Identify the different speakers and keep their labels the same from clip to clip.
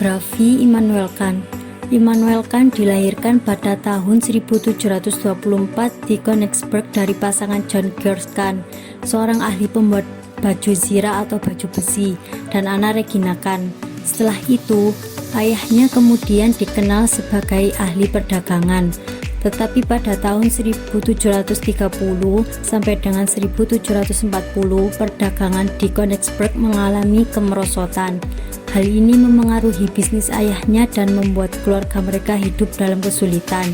Speaker 1: Biografi Immanuel Kant. Immanuel Kant dilahirkan pada tahun 1724 di Königsberg dari pasangan John Georg Kant, seorang ahli pembuat baju zirah atau baju besi, dan Anna Regina Kant. Setelah itu, ayahnya kemudian dikenal sebagai ahli perdagangan. Tetapi pada tahun 1730 sampai dengan 1740, perdagangan di Königsberg mengalami kemerosotan. Hal ini memengaruhi bisnis ayahnya dan membuat keluarga mereka hidup dalam kesulitan.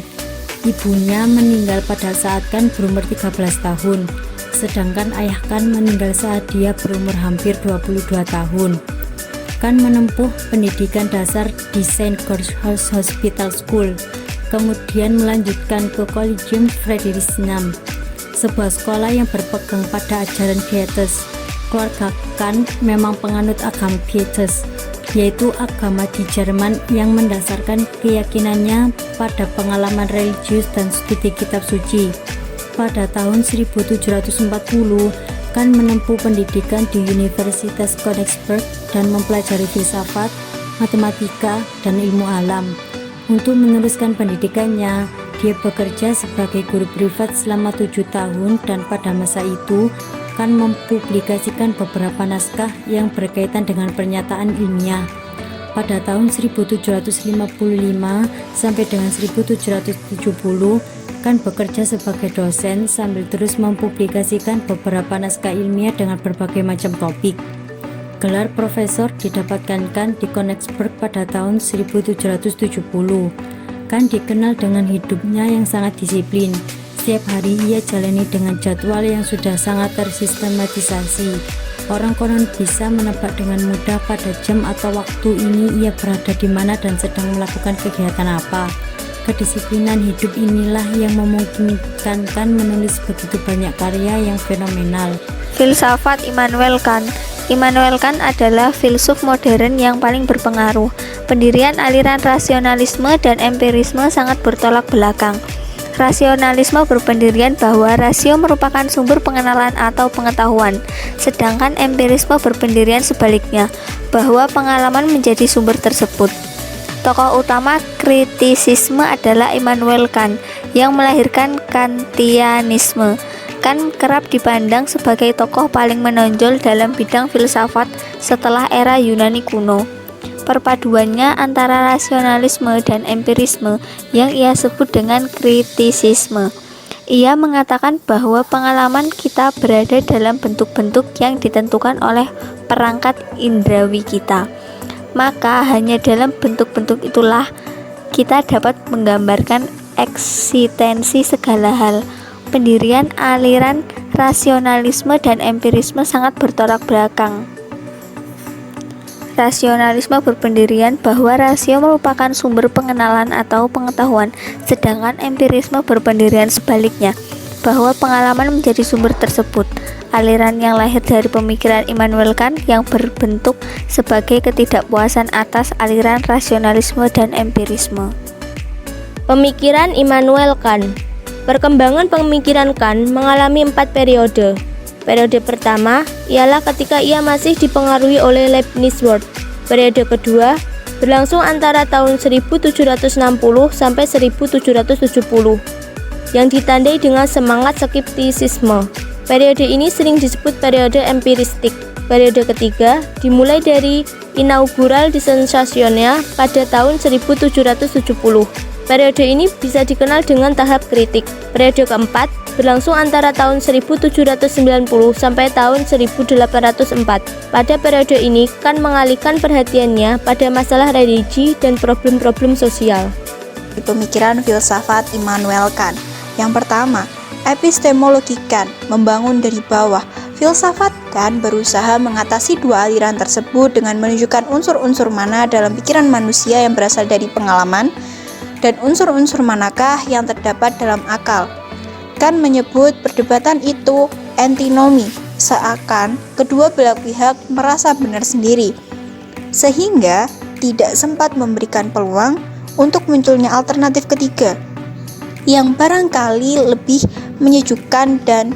Speaker 1: Ibunya meninggal pada saat Kant berumur 13 tahun, sedangkan ayah Kant meninggal saat dia berumur hampir 22 tahun. Kant menempuh pendidikan dasar di St. George's Hospital School, kemudian melanjutkan ke Collegium Friedrichshain, sebuah sekolah yang berpegang pada ajaran Pietas. Keluarga Kant memang penganut agama Pietas, yaitu agama di Jerman yang mendasarkan keyakinannya pada pengalaman religius dan studi kitab suci. Pada tahun 1740, Kant menempuh pendidikan di Universitas Königsberg dan mempelajari filsafat, matematika, dan ilmu alam. Untuk meneruskan pendidikannya, dia bekerja sebagai guru privat selama 7 tahun dan pada masa itu Kant mempublikasikan beberapa naskah yang berkaitan dengan pernyataan ilmiah. Pada tahun 1755 sampai dengan 1770, Kant bekerja sebagai dosen sambil terus mempublikasikan beberapa naskah ilmiah dengan berbagai macam topik. Gelar profesor didapatkan Kant di Königsberg pada tahun 1770. Kant dikenal dengan hidupnya yang sangat disiplin. Setiap hari ia jalani dengan jadwal yang sudah sangat tersistematisasi. Orang konon bisa menebak dengan mudah pada jam atau waktu ini ia berada di mana dan sedang melakukan kegiatan apa. Kedisiplinan hidup inilah yang memungkinkan Kant menulis begitu banyak karya yang fenomenal.
Speaker 2: Filsafat Immanuel Kant. Immanuel Kant adalah filsuf modern yang paling berpengaruh. Pendirian aliran rasionalisme dan empirisme sangat bertolak belakang. Rasionalisme berpendirian bahwa rasio merupakan sumber pengenalan atau pengetahuan, sedangkan empirisme berpendirian sebaliknya, bahwa pengalaman menjadi sumber tersebut. Tokoh utama kritisisme adalah Immanuel Kant yang melahirkan Kantianisme. Kant kerap dipandang sebagai tokoh paling menonjol dalam bidang filsafat setelah era Yunani kuno. Perpaduannya antara rasionalisme dan empirisme yang ia sebut dengan kritisisme. Ia mengatakan bahwa pengalaman kita berada dalam bentuk-bentuk yang ditentukan oleh perangkat indrawi kita. Maka hanya dalam bentuk-bentuk itulah kita dapat menggambarkan eksistensi segala hal. Pendirian aliran rasionalisme dan empirisme sangat bertolak belakang. Rasionalisme berpendirian bahwa rasio merupakan sumber pengenalan atau pengetahuan, sedangkan empirisme berpendirian sebaliknya, bahwa pengalaman menjadi sumber tersebut. Aliran yang lahir dari pemikiran Immanuel Kant yang berbentuk sebagai ketidakpuasan atas aliran rasionalisme dan empirisme.
Speaker 3: Pemikiran Immanuel Kant. Perkembangan pemikiran Kant mengalami 4 periode. Periode pertama ialah ketika ia masih dipengaruhi oleh Leibniz World. Periode kedua berlangsung antara tahun 1760 sampai 1770 yang ditandai dengan semangat skeptisisme. Periode ini sering disebut periode empiristik. Periode ketiga dimulai dari inaugural dissensationnya pada tahun 1770. Periode ini bisa dikenal dengan tahap kritik. Periode keempat berlangsung antara tahun 1790 sampai tahun 1804. Pada periode ini, Kant mengalihkan perhatiannya pada masalah religi dan problem-problem sosial.
Speaker 4: Pemikiran filsafat Immanuel Kant. Yang pertama, epistemologi Kant, membangun dari bawah. Filsafat Kant berusaha mengatasi dua aliran tersebut dengan menunjukkan unsur-unsur mana dalam pikiran manusia yang berasal dari pengalaman dan unsur-unsur manakah yang terdapat dalam akal. Kant menyebut perdebatan itu antinomi, seakan kedua belah pihak merasa benar sendiri, sehingga tidak sempat memberikan peluang untuk munculnya alternatif ketiga, yang barangkali lebih menyejukkan dan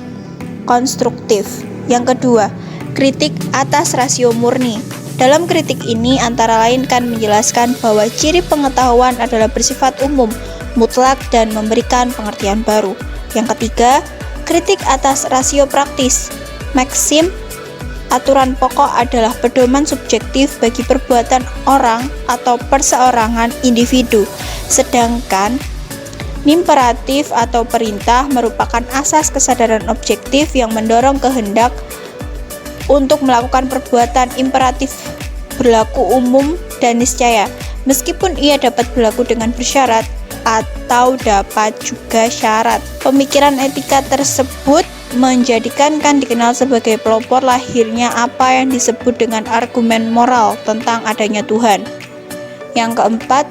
Speaker 4: konstruktif. Yang kedua, kritik atas rasio murni. Dalam kritik ini antara lain Kant menjelaskan bahwa ciri pengetahuan adalah bersifat umum, mutlak, dan memberikan pengertian baru. Yang ketiga, kritik atas rasio praktis. Maxim aturan pokok adalah pedoman subjektif bagi perbuatan orang atau perseorangan individu, sedangkan imperatif atau perintah merupakan asas kesadaran objektif yang mendorong kehendak untuk melakukan perbuatan. Imperatif berlaku umum dan niscaya, meskipun ia dapat berlaku dengan bersyarat atau dapat juga syarat. Pemikiran etika tersebut menjadikan Kant dikenal sebagai pelopor lahirnya apa yang disebut dengan argumen moral tentang adanya Tuhan. Yang keempat,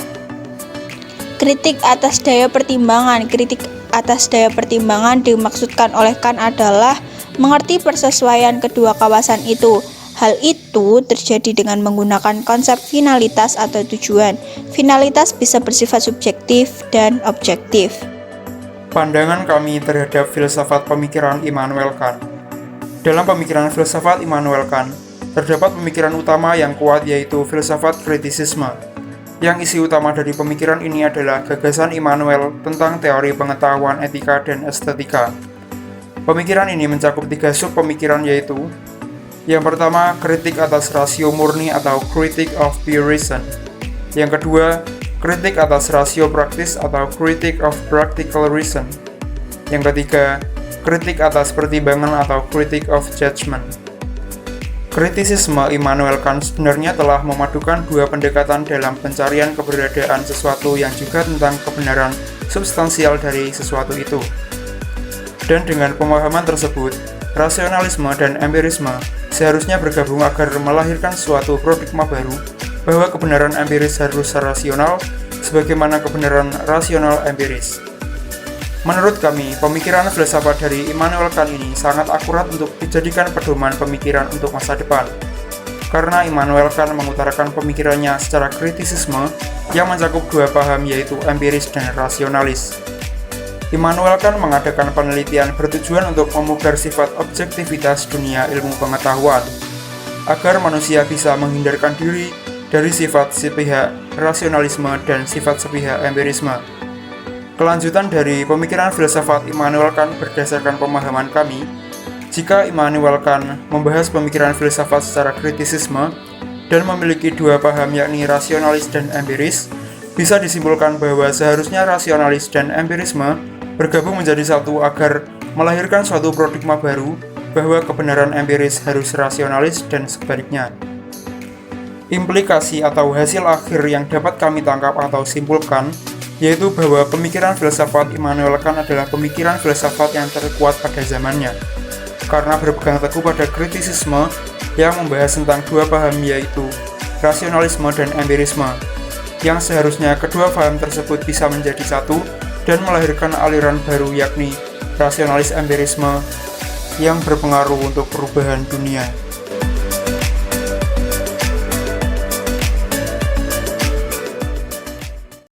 Speaker 4: kritik atas daya pertimbangan. Kritik atas daya pertimbangan dimaksudkan oleh Kant adalah mengerti persesuaian kedua kawasan itu. Hal itu terjadi dengan menggunakan konsep finalitas atau tujuan. Finalitas bisa bersifat subjektif dan objektif.
Speaker 5: Pandangan kami terhadap filsafat pemikiran Immanuel Kant. Dalam pemikiran filsafat Immanuel Kant, terdapat pemikiran utama yang kuat yaitu filsafat kritisisme. Yang isi utama dari pemikiran ini adalah gagasan Immanuel tentang teori pengetahuan etika dan estetika. Pemikiran ini mencakup 3 sub pemikiran yaitu: yang pertama, kritik atas rasio murni atau critic of pure reason. Yang kedua, kritik atas rasio praktis atau critic of practical reason. Yang ketiga, kritik atas pertimbangan atau critic of judgment. Kritisisme Immanuel Kant sebenarnya telah memadukan 2 pendekatan dalam pencarian keberadaan sesuatu yang juga tentang kebenaran substansial dari sesuatu itu. Dan dengan pemahaman tersebut, rasionalisme dan empirisme seharusnya bergabung agar melahirkan suatu paradigma baru bahwa kebenaran empiris harus rasional sebagaimana kebenaran rasional empiris. Menurut kami, pemikiran filsafat dari Immanuel Kant ini sangat akurat untuk dijadikan pedoman pemikiran untuk masa depan. Karena Immanuel Kant mengutarakan pemikirannya secara kritisisme yang mencakup 2 paham yaitu empiris dan rasionalis. Immanuel Kant mengadakan penelitian bertujuan untuk memugar sifat objektivitas dunia ilmu pengetahuan, agar manusia bisa menghindarkan diri dari sifat sepihak rasionalisme dan sifat sepihak empirisme. Kelanjutan dari pemikiran filsafat Immanuel Kant berdasarkan pemahaman kami, jika Immanuel Kant membahas pemikiran filsafat secara kritisisme dan memiliki 2 paham yakni rasionalis dan empiris, bisa disimpulkan bahwa seharusnya rasionalis dan empirisme bergabung menjadi satu agar melahirkan suatu paradigma baru bahwa kebenaran empiris harus rasionalis dan sebaliknya. Implikasi atau hasil akhir yang dapat kami tangkap atau simpulkan yaitu bahwa pemikiran filsafat Immanuel Kant adalah pemikiran filsafat yang terkuat pada zamannya, karena berpegang teguh pada kritisisme yang membahas tentang 2 paham yaitu rasionalisme dan empirisme, yang seharusnya kedua paham tersebut bisa menjadi satu dan melahirkan aliran baru yakni rasionalis empirisme yang berpengaruh untuk perubahan dunia.